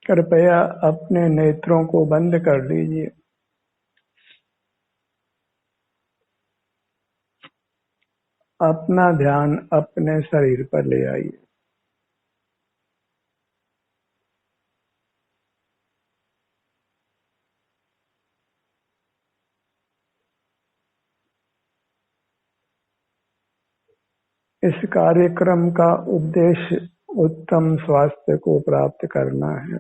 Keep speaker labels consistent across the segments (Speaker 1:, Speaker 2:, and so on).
Speaker 1: कृपया अपने नेत्रों को बंद कर लीजिए। अपना ध्यान अपने शरीर पर ले आइए। इस कार्यक्रम का उद्देश्य उत्तम स्वास्थ्य को प्राप्त करना है।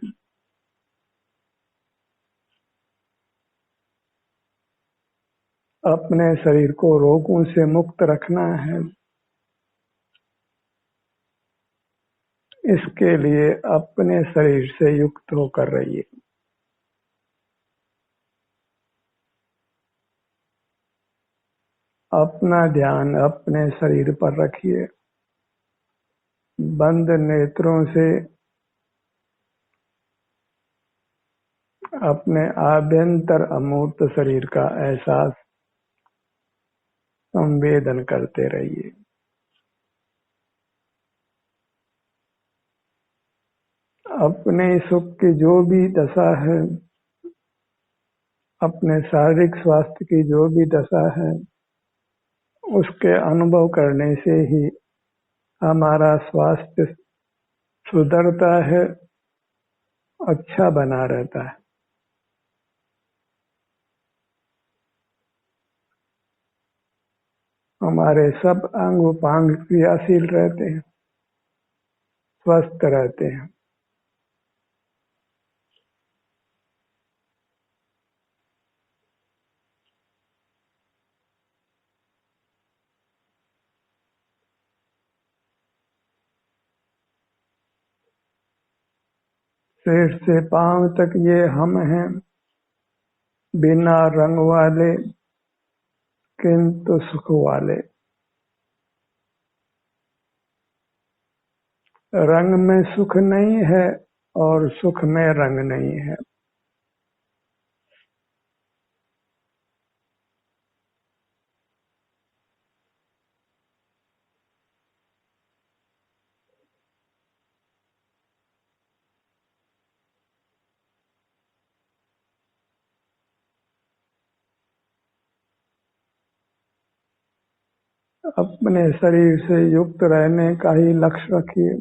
Speaker 1: अपने शरीर को रोगों से मुक्त रखना है। इसके लिए अपने शरीर से युक्त होकर रहिए। अपना ध्यान अपने शरीर पर रखिए। बंद नेत्रों से अपने आभ्यंतर अमूर्त शरीर का एहसास संवेदन करते रहिए। अपने सुख की जो भी दशा है, अपने शारीरिक स्वास्थ्य की जो भी दशा है, उसके अनुभव करने से ही हमारा स्वास्थ्य सुधरता है, अच्छा बना रहता है। हमारे सब अंग उपांग क्रियाशील रहते हैं, स्वस्थ रहते हैं। सिर से पांव तक ये हम हैं, बिना रंग वाले किंतु सुख वाले। रंग में सुख नहीं है और सुख में रंग नहीं है। अपने शरीर से युक्त रहने का ही लक्ष्य रखिए।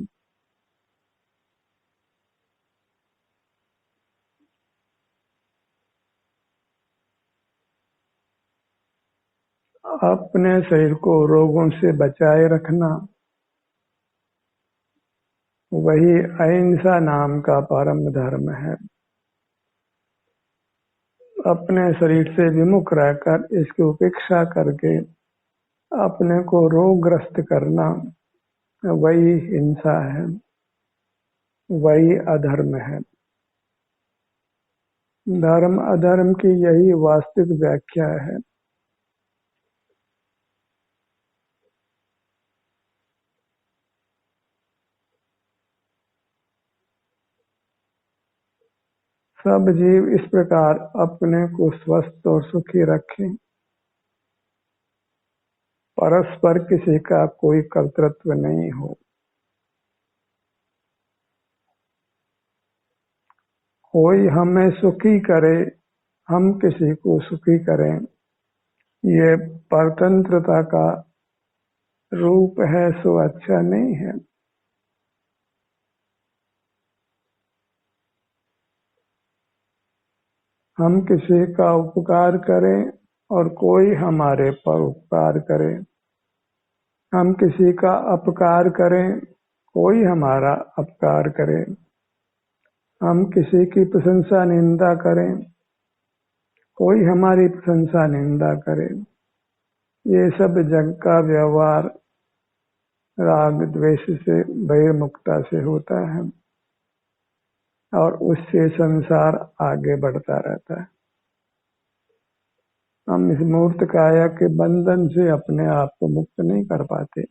Speaker 1: अपने शरीर को रोगों से बचाए रखना, वही अहिंसा नाम का परम धर्म है। अपने शरीर से विमुख रहकर इसकी उपेक्षा करके अपने को रोगग्रस्त करना, वही हिंसा है, वही अधर्म है। धर्म अधर्म की यही वास्तविक व्याख्या है। सब जीव इस प्रकार अपने को स्वस्थ और सुखी रखें। परस्पर किसी का कोई कर्तृत्व नहीं हो। कोई हमें सुखी करे, हम किसी को सुखी करें, ये परतंत्रता का रूप है, सो अच्छा नहीं है। हम किसी का उपकार करें और कोई हमारे पर उपकार करे। हम किसी का अपकार करें, कोई हमारा अपकार करे। हम किसी की प्रशंसा निंदा करें, कोई हमारी प्रशंसा निंदा करे। ये सब जग का व्यवहार राग द्वेष से बहिर्मुखता से होता है और उससे संसार आगे बढ़ता रहता है। हम इस मूर्त काया के बंधन से अपने आप को मुक्त नहीं कर पाते।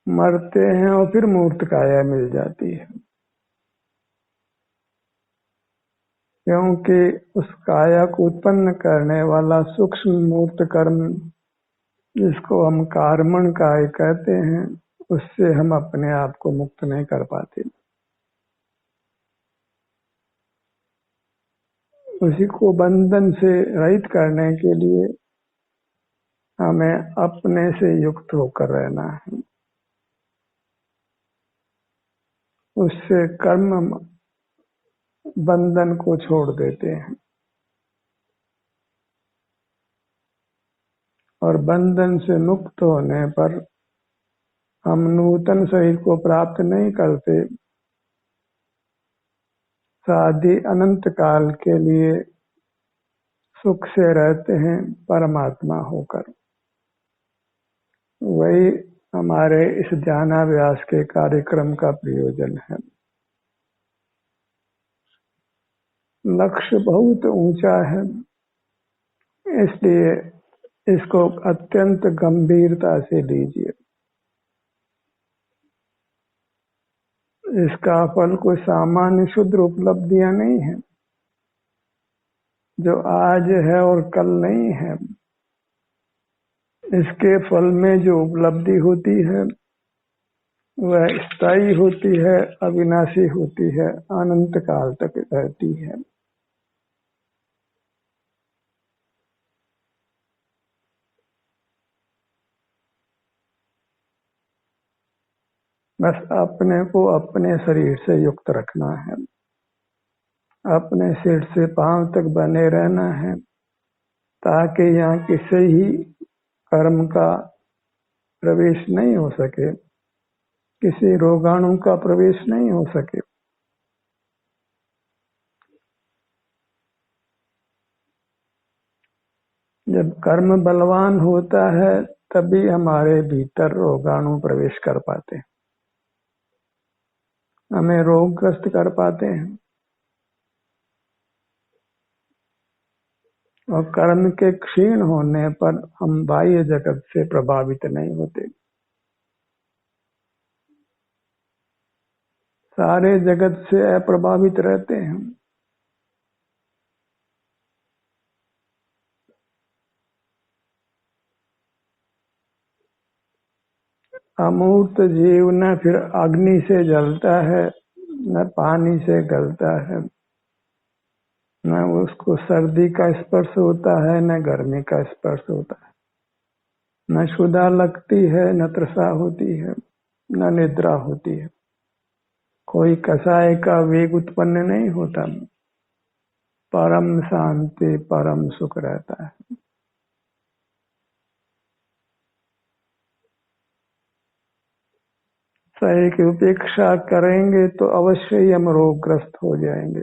Speaker 1: मरते हैं और फिर मूर्त काया मिल जाती है, क्योंकि उस काया को उत्पन्न करने वाला सूक्ष्म मूर्त कर्म, जिसको हम कार्मण काय कहते हैं, उससे हम अपने आप को मुक्त नहीं कर पाते। उसी को बंधन से रहित करने के लिए हमें अपने से युक्त होकर रहना है। उससे कर्म बंधन को छोड़ देते हैं और बंधन से मुक्त होने पर हम नूतन शरीर को प्राप्त नहीं करते, सादी अनंत काल के लिए सुख से रहते हैं परमात्मा होकर। वही हमारे इस ध्यानाभ्यास के कार्यक्रम का प्रयोजन है। लक्ष्य बहुत ऊंचा है, इसलिए इसको अत्यंत गंभीरता से लीजिए। इसका फल कोई सामान्य क्षुद्र उपलब्धियां नहीं है जो आज है और कल नहीं है। इसके फल में जो उपलब्धि होती है वह स्थायी होती है, अविनाशी होती है, अनंत काल तक रहती है। बस अपने को अपने शरीर से युक्त रखना है, अपने सिर से पांव तक बने रहना है, ताकि यहाँ किसी ही कर्म का प्रवेश नहीं हो सके, किसी रोगाणु का प्रवेश नहीं हो सके। जब कर्म बलवान होता है तभी हमारे भीतर रोगाणु प्रवेश कर पाते हैं, हमें रोगग्रस्त कर पाते हैं। और कर्म के क्षीण होने पर हम बाह्य जगत से प्रभावित नहीं होते, सारे जगत से अप्रभावित रहते हैं। अमूर्त जीव न फिर अग्नि से जलता है, न पानी से गलता है, न उसको सर्दी का स्पर्श होता है, न गर्मी का स्पर्श होता है, न क्षुधा लगती है, न तृषा होती है, न निद्रा होती है, कोई कसाय का वेग उत्पन्न नहीं होता, परम शांति परम सुख रहता है। शरीर की उपेक्षा करेंगे तो अवश्य ही हम रोगग्रस्त हो जाएंगे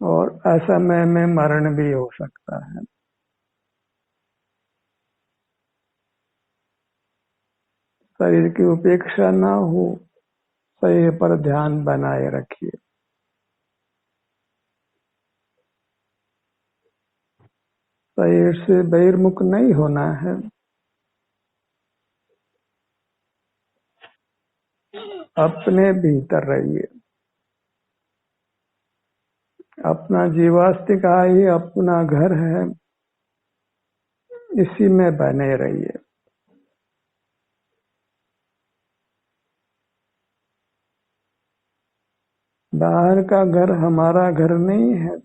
Speaker 1: और असमय में मरण भी हो सकता है। शरीर की उपेक्षा ना हो, शरीर पर ध्यान बनाए रखिए। शरीर से बहिर्मुख नहीं होना है, अपने भीतर रहिए। अपना जीवास्तिक ही अपना घर है, इसी में बने रहिए। बाहर का घर हमारा घर नहीं है,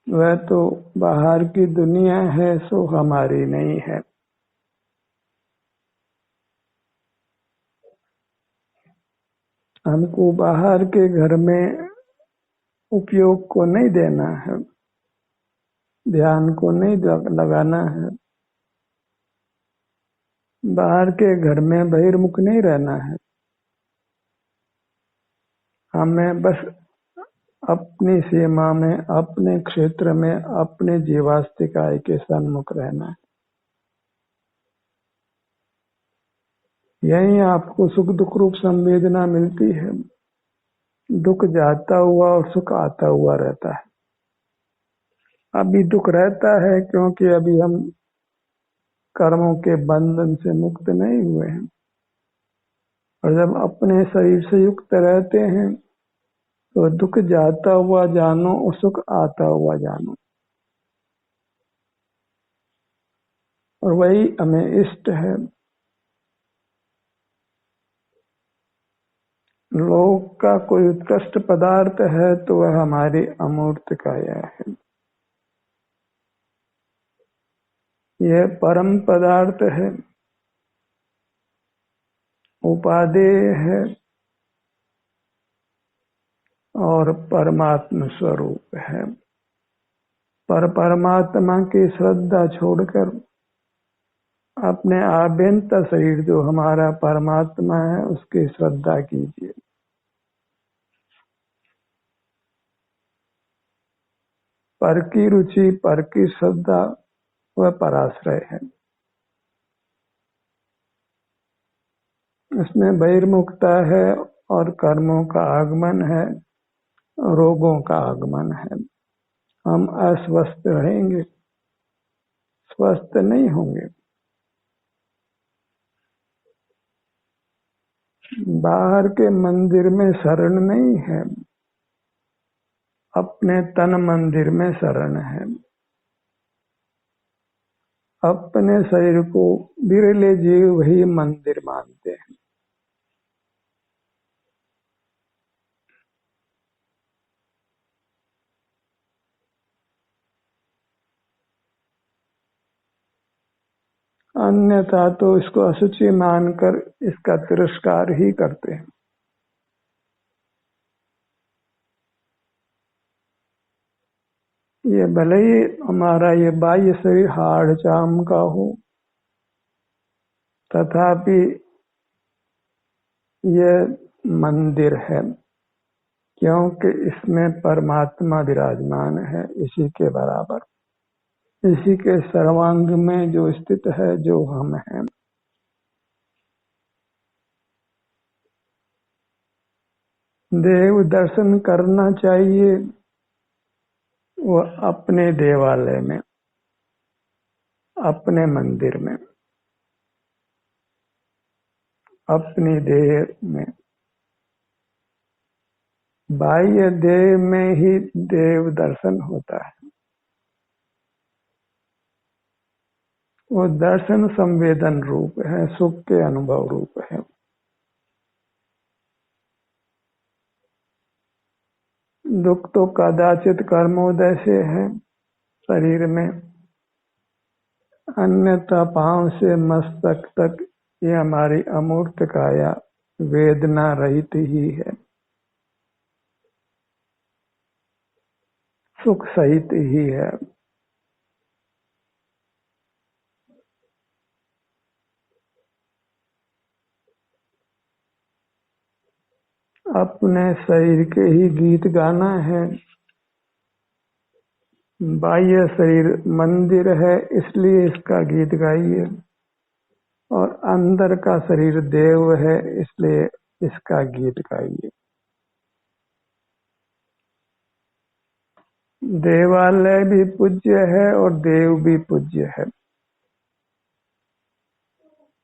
Speaker 1: वह तो बाहर की दुनिया है, सो हमारी नहीं है। हमको बाहर के घर में उपयोग को नहीं देना है, ध्यान को नहीं लगाना है, बाहर के घर में बहिर्मुख नहीं रहना है। हमें बस अपनी सीमा में, अपने क्षेत्र में, अपने जीवास्तिकाय के सन्मुख रहना है। यही आपको सुख दुख रूप संवेदना मिलती है। दुख जाता हुआ और सुख आता हुआ रहता है। अभी दुख रहता है क्योंकि अभी हम कर्मों के बंधन से मुक्त नहीं हुए हैं, और जब अपने शरीर से युक्त रहते हैं तो दुख जाता हुआ जानो और सुख आता हुआ जानो, और वही हमें इष्ट है। लोक का कोई उत्कृष्ट पदार्थ है तो वह हमारी अमूर्त काया है। यह परम पदार्थ है, उपादेय है और परमात्म स्वरूप है। पर परमात्मा की श्रद्धा छोड़कर अपने आभ्यंतर शरीर जो हमारा परमात्मा है उसकी श्रद्धा कीजिए। पर की रुचि, पर की श्रद्धा वह पराश्रय है। इसमें बहिर्मुखता है और कर्मों का आगमन है, रोगों का आगमन है। हम अस्वस्थ रहेंगे, स्वस्थ नहीं होंगे। बाहर के मंदिर में शरण नहीं है, अपने तन मंदिर में शरण है। अपने शरीर को विरले जीव ही मंदिर मानते हैं। अन्यथा तो इसको अशुचि मानकर इसका तिरस्कार ही करते हैं। ये भले ही हमारा ये बाह्य शरीर हाड़ चाम का हो, तथापि ये मंदिर है, क्योंकि इसमें परमात्मा विराजमान है। इसी के बराबर, इसी के सर्वांग में जो स्थित है, जो हम हैं। देव दर्शन करना चाहिए वो अपने देवालय में, अपने मंदिर में, अपनी देह में। बाह्य देह में ही देव दर्शन होता है। वो दर्शन संवेदन रूप है, सुख के अनुभव रूप है। दुख तो कदाचित कर्मोदय से है शरीर में, अन्यथा पांव से मस्तक तक ये हमारी अमूर्त काया वेदना रहित ही है, सुख सहित ही है। अपने शरीर के ही गीत गाना है। बाह्य शरीर मंदिर है, इसलिए इसका गीत गाइए, और अंदर का शरीर देव है, इसलिए इसका गीत गाइए। देवालय भी पूज्य है और देव भी पूज्य है।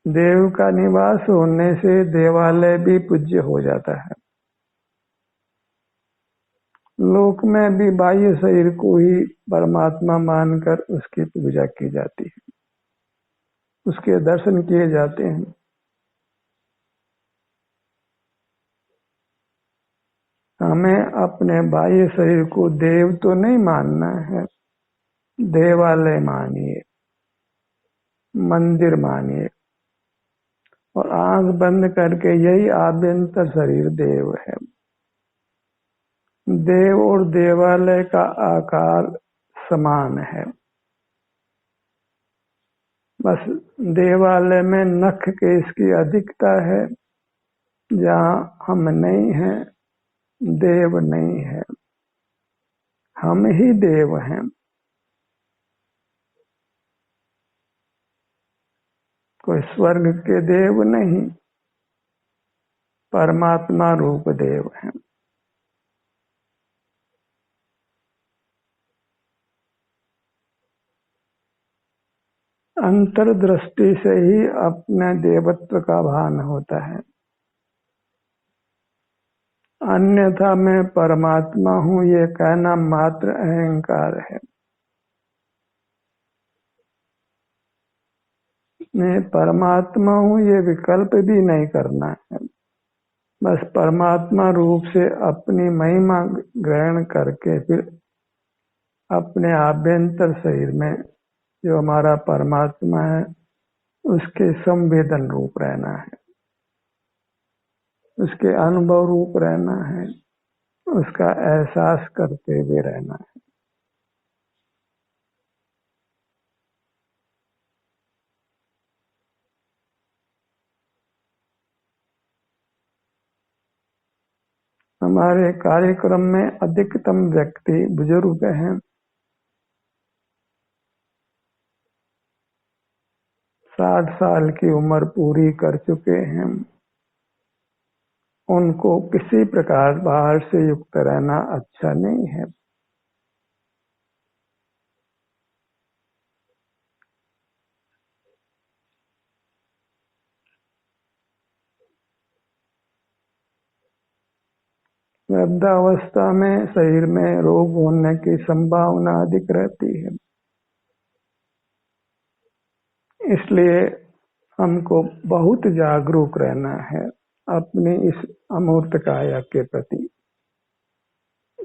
Speaker 1: देव का निवास होने से देवालय भी पूज्य हो जाता है। लोक में भी बाह्य शरीर को ही परमात्मा मानकर उसकी पूजा की जाती है, उसके दर्शन किए जाते हैं। हमें अपने बाह्य शरीर को देव तो नहीं मानना है, देवालय मानिए, मंदिर मानिए, और आंख बंद करके यही आभ्यंतर शरीर देव है। देव और देवालय का आकार समान है, बस देवालय में नख केश की अधिकता है, जहाँ हम नहीं हैं, देव नहीं है, हम ही देव हैं। कोई स्वर्ग के देव नहीं, परमात्मा रूप देव हैं। अंतर्दृष्टि से ही अपने देवत्व का भान होता है, अन्यथा मैं परमात्मा हूँ ये कहना मात्र अहंकार है। मैं परमात्मा हूँ ये विकल्प भी नहीं करना है। बस परमात्मा रूप से अपनी महिमा ग्रहण करके फिर अपने आभ्यंतर शरीर में जो हमारा परमात्मा है उसके संवेदन रूप रहना है, उसके अनुभव रूप रहना है, उसका एहसास करते हुए रहना है। हमारे कार्यक्रम में अधिकतम व्यक्ति बुजुर्ग हैं, 60 साल की उम्र पूरी कर चुके हैं। उनको किसी प्रकार बाहर से युक्त रहना अच्छा नहीं है। वृद्धावस्था में शरीर में रोग होने की संभावना अधिक रहती है, इसलिए हमको बहुत जागरूक रहना है अपनी इस अमूर्त काया के प्रति।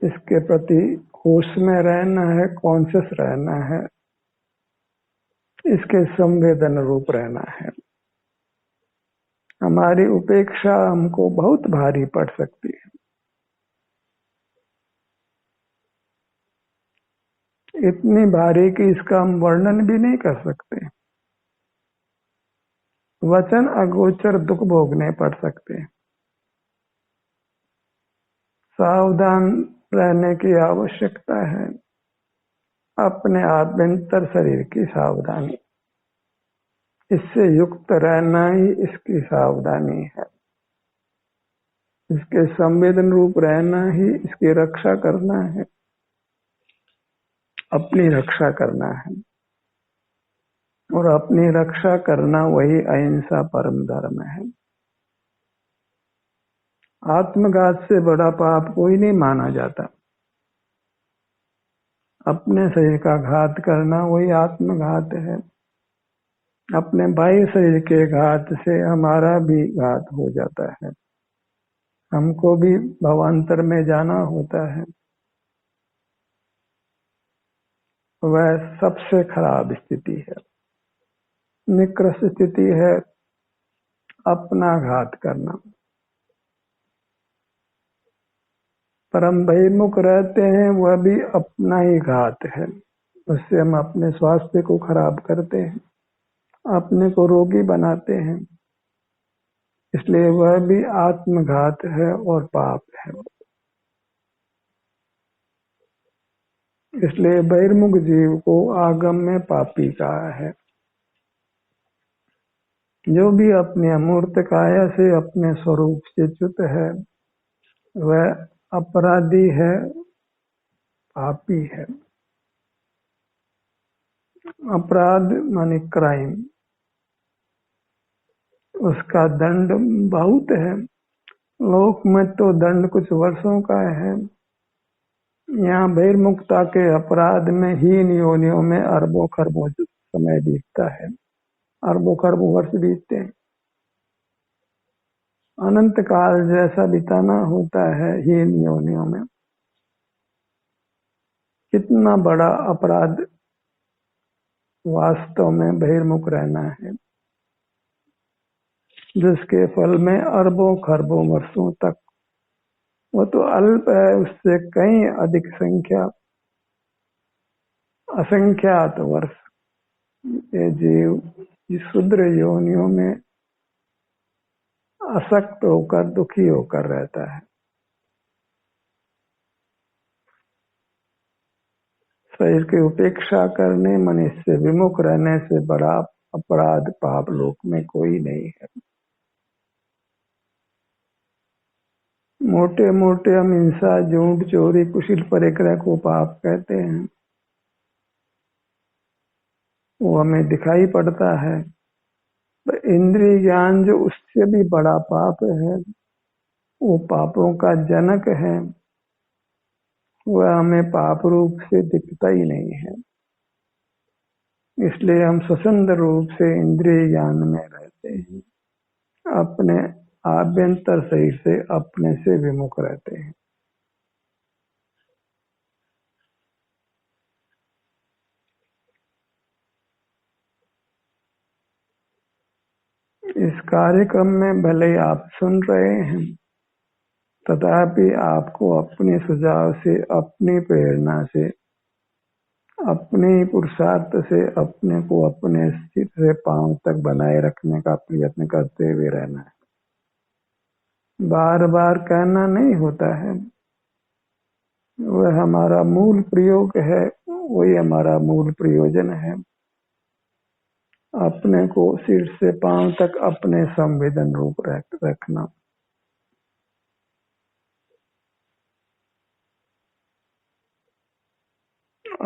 Speaker 1: इसके प्रति होश में रहना है, कॉन्शियस रहना है, इसके संवेदन रूप रहना है। हमारी उपेक्षा हमको बहुत भारी पड़ सकती है। इतनी भारी कि इसका हम वर्णन भी नहीं कर सकते। वचन अगोचर दुख भोगने पड़ सकते हैं। सावधान रहने की आवश्यकता है, अपने आभ्यंतर शरीर की सावधानी, इससे युक्त रहना ही इसकी सावधानी है। इसके संवेदन रूप रहना ही इसकी रक्षा करना है, अपनी रक्षा करना है। और अपनी रक्षा करना वही अहिंसा परम धर्म है। आत्मघात से बड़ा पाप कोई नहीं माना जाता। अपने शरीर का घात करना वही आत्मघात है। अपने बाह्य शरीर के घात से हमारा भी घात हो जाता है, हमको भी भवांतर में जाना होता है। वह सबसे खराब स्थिति है, निकृष्ट स्थिति है अपना घात करना। परम भयमुख रहते हैं वह भी अपना ही घात है। उससे हम अपने स्वास्थ्य को खराब करते हैं, अपने को रोगी बनाते हैं। इसलिए वह भी आत्मघात है और पाप है। इसलिए बहिर्मुख जीव को आगम में पापी कहा है। जो भी अपने अमूर्त काया से अपने स्वरूप से च्युत है वह अपराधी है, पापी है। अपराध माने क्राइम, उसका दंड बहुत है। लोक में तो दंड कुछ वर्षों का है, यहाँ बहिर्मुखता के अपराध में हीन योनियों में अरबों खरबों समय बीतता है, अरबों खरबों वर्ष बीतते हैं। अनंत काल जैसा बिताना होता है हीन योनियों में। कितना बड़ा अपराध वास्तव में बहिर्मुख रहना है, जिसके फल में अरबों खरबों वर्षों तक, वो तो अल्प है, उससे कहीं अधिक संख्या असंख्यात वर्ष ये जीव इस शूद्र योनियों में असक्त होकर दुखी होकर रहता है। शरीर की उपेक्षा करने, मनुष्य से विमुख रहने से बड़ा अपराध पाप लोक में कोई नहीं है। मोटे मोटे हम हिंसा, झूठ, चोरी, कुशील परिग्रह को पाप कहते हैं, वो हमें दिखाई पड़ता है। तो इंद्रिय ज्ञान जो उससे भी बड़ा पाप है, वो पापों का जनक है, वह हमें पाप रूप से दिखता ही नहीं है। इसलिए हम स्वतंत्र रूप से इंद्रिय ज्ञान में रहते हैं, अपने आभ्यंतर शरीर से अपने से विमुख रहते हैं। इस कार्यक्रम में भले ही आप सुन रहे हैं, तथापि आपको अपने सुझाव से, अपनी प्रेरणा से, अपने पुरुषार्थ से अपने को अपने सिर से पांव तक बनाए रखने का प्रयत्न करते हुए रहना है। बार बार कहना नहीं होता है, वह हमारा मूल प्रयोग है, वही हमारा मूल प्रयोजन है। अपने को सिर से पांव तक अपने संवेदन रूप रखना।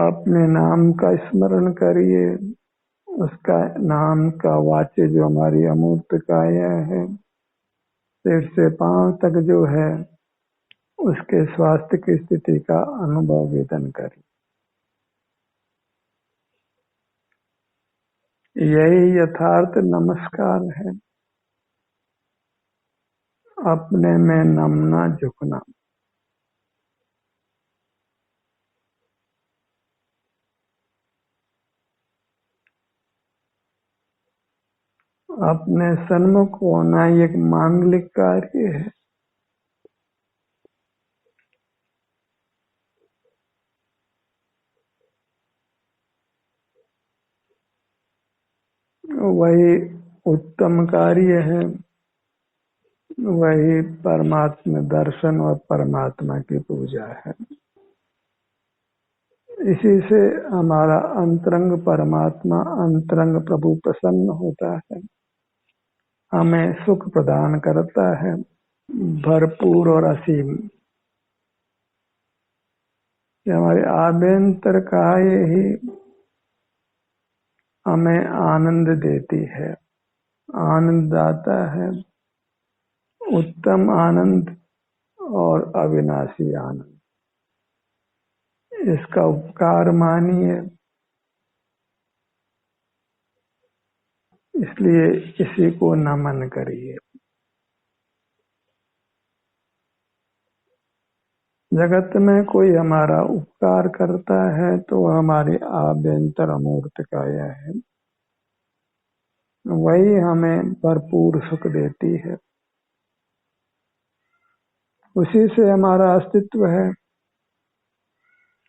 Speaker 1: अपने नाम का स्मरण करिए, उसका नाम का वाच्य जो हमारी अमूर्त काया है, सिर से पांव तक जो है, उसके स्वास्थ्य की स्थिति का अनुभव वेदन करिए। यही यथार्थ नमस्कार है, अपने में नमना झुकना। अपने सन्मुख होना एक मांगलिक कार्य है। वही उत्तम कार्य है, वही परमात्मा दर्शन और परमात्मा की पूजा है। इसी से हमारा अंतरंग परमात्मा, अंतरंग प्रभु प्रसन्न होता है, हमें सुख प्रदान करता है, भरपूर और असीम। हमारे आभ्यंतर काय ही हमें आनंद देती है, आनंद दाता है, उत्तम आनंद और अविनाशी आनंद। इसका उपकार मानिए, इसलिए इसी को नमन करिए। जगत में कोई हमारा उपकार करता है तो हमारी आभ्यंतर अमूर्त काया है, वही हमें भरपूर सुख देती है। उसी से हमारा अस्तित्व है,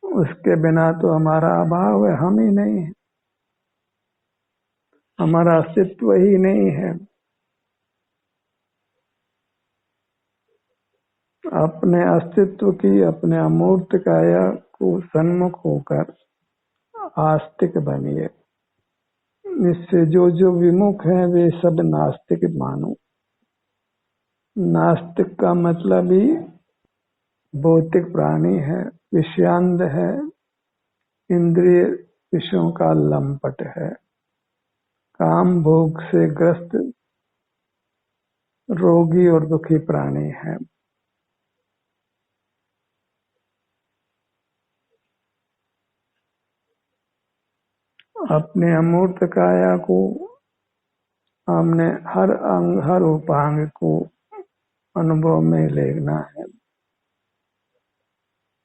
Speaker 1: उसके बिना तो हमारा अभाव है, हम ही नहीं है, हमारा अस्तित्व ही नहीं है। अपने अस्तित्व की, अपने अमूर्त काया को सन्मुख होकर आस्तिक बनिए। इससे जो जो विमुख है वे सब नास्तिक मानो। नास्तिक का मतलब ही भौतिक प्राणी है, विषयांध है, इंद्रिय विषयों का लंपट है, काम भोग से ग्रस्त रोगी और दुखी प्राणी है। अपने अमूर्त काया को हमने हर अंग, हर उपांग को अनुभव में लेना है,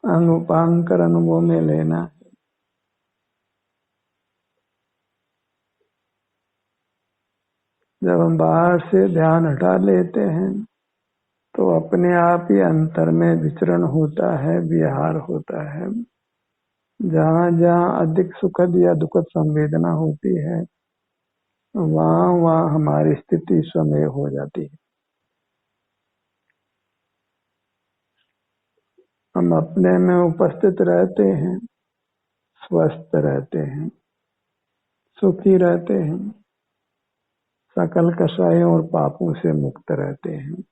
Speaker 1: अंग उपांग कर अनुभव में लेना है। जब हम बाहर से ध्यान हटा लेते हैं तो अपने आप ही अंतर में विचरण होता है, विहार होता है। जहाँ जहाँ अधिक सुखद या दुखद संवेदना होती है, वहाँ वहाँ हमारी स्थिति स्वमेव हो जाती है। हम अपने में उपस्थित रहते हैं, स्वस्थ रहते हैं, सुखी रहते हैं, सकल कषायों और पापों से मुक्त रहते हैं।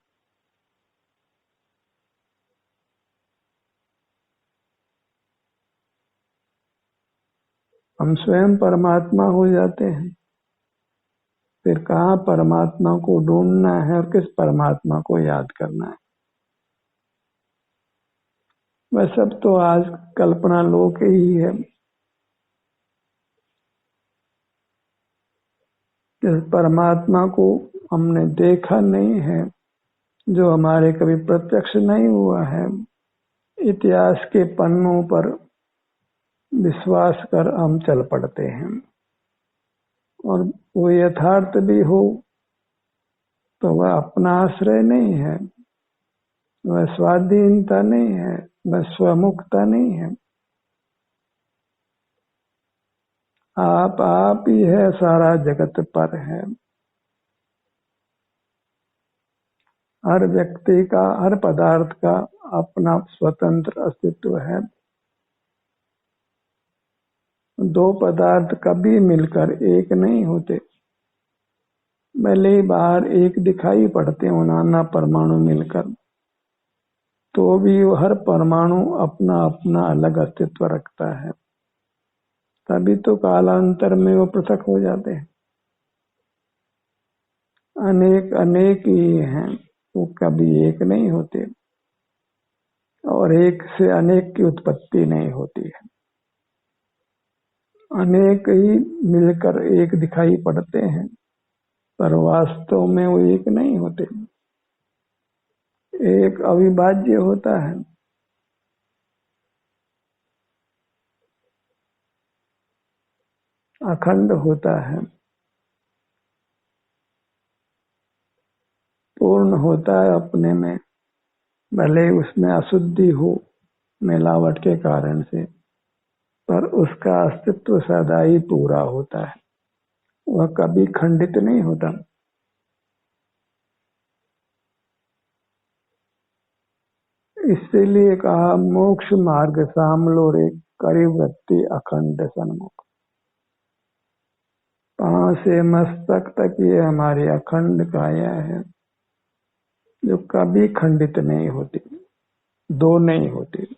Speaker 1: हम स्वयं परमात्मा हो जाते हैं। फिर कहाँ परमात्मा को ढूंढना है और किस परमात्मा को याद करना है? वह सब तो आज कल्पना लोक ही है। इस परमात्मा को हमने देखा नहीं है, जो हमारे कभी प्रत्यक्ष नहीं हुआ है। इतिहास के पन्नों पर विश्वास कर हम चल पड़ते हैं, और वो यथार्थ भी हो तो वह अपना आश्रय नहीं है, वह स्वाधीनता नहीं है, वह स्वमुखता नहीं है। आप ही है, सारा जगत पर है। हर व्यक्ति का, हर पदार्थ का अपना स्वतंत्र अस्तित्व है। दो पदार्थ कभी मिलकर एक नहीं होते। भले ही बाहर एक दिखाई पड़ते हो नाना परमाणु मिलकर, तो भी हर परमाणु अपना अपना अलग अस्तित्व रखता है। तभी तो कालांतर में वो पृथक हो जाते हैं। अनेक अनेक ही हैं, वो कभी एक नहीं होते, और एक से अनेक की उत्पत्ति नहीं होती है। अनेक ही मिलकर एक दिखाई पड़ते हैं, पर वास्तव में वो एक नहीं होते। एक अविभाज्य होता है। अखंड होता है। पूर्ण होता है अपने में, भले उसमें अशुद्धि हो मिलावट के कारण से, पर उसका अस्तित्व सदा ही पूरा होता है। वह कभी खंडित नहीं होता। इसीलिए कहा मोक्ष मार्ग सामलो रे, करी वृत्ति अखंड सन्मुख। पांव से मस्तक तक ये हमारी अखंड काया है, जो कभी खंडित नहीं होती, दो नहीं होती।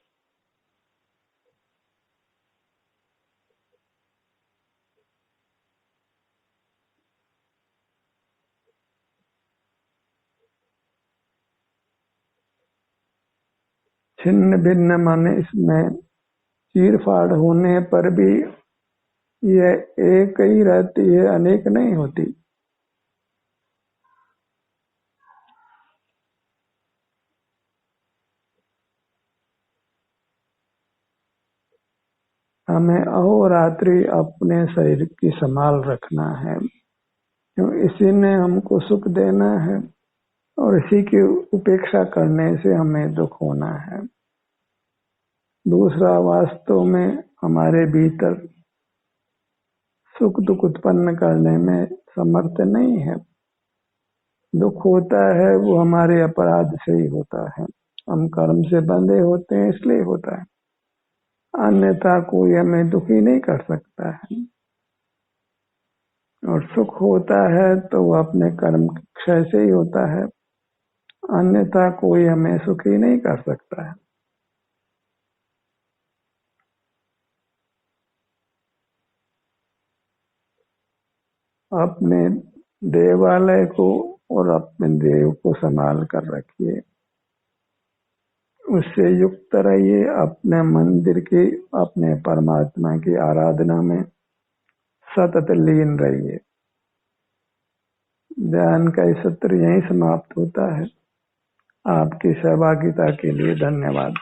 Speaker 1: छिन्न भिन्न माने इसमें चीर फाड़ होने पर भी यह एक ही रहती है, अनेक नहीं होती। हमें अहोरात्रि अपने शरीर की संभाल रखना है, क्यों इसी ने हमको सुख देना है, और इसी की उपेक्षा करने से हमें दुख होना है। दूसरा वास्तव में हमारे भीतर सुख दुख उत्पन्न करने में समर्थ नहीं है। दुख होता है वो हमारे अपराध से ही होता है, हम कर्म से बंधे होते हैं इसलिए होता है, अन्यथा कोई हमें दुखी नहीं कर सकता है। और सुख होता है तो वो अपने कर्म क्षय से ही होता है, अन्यथा कोई हमें सुखी नहीं कर सकता है। अपने देवालय को और अपने देव को संभाल कर रखिए, उससे युक्त रहिए। अपने मंदिर की, अपने परमात्मा की आराधना में सतत लीन रहिए। ध्यान का सत्र यहीं समाप्त होता है। आपकी सहभागिता के लिए धन्यवाद।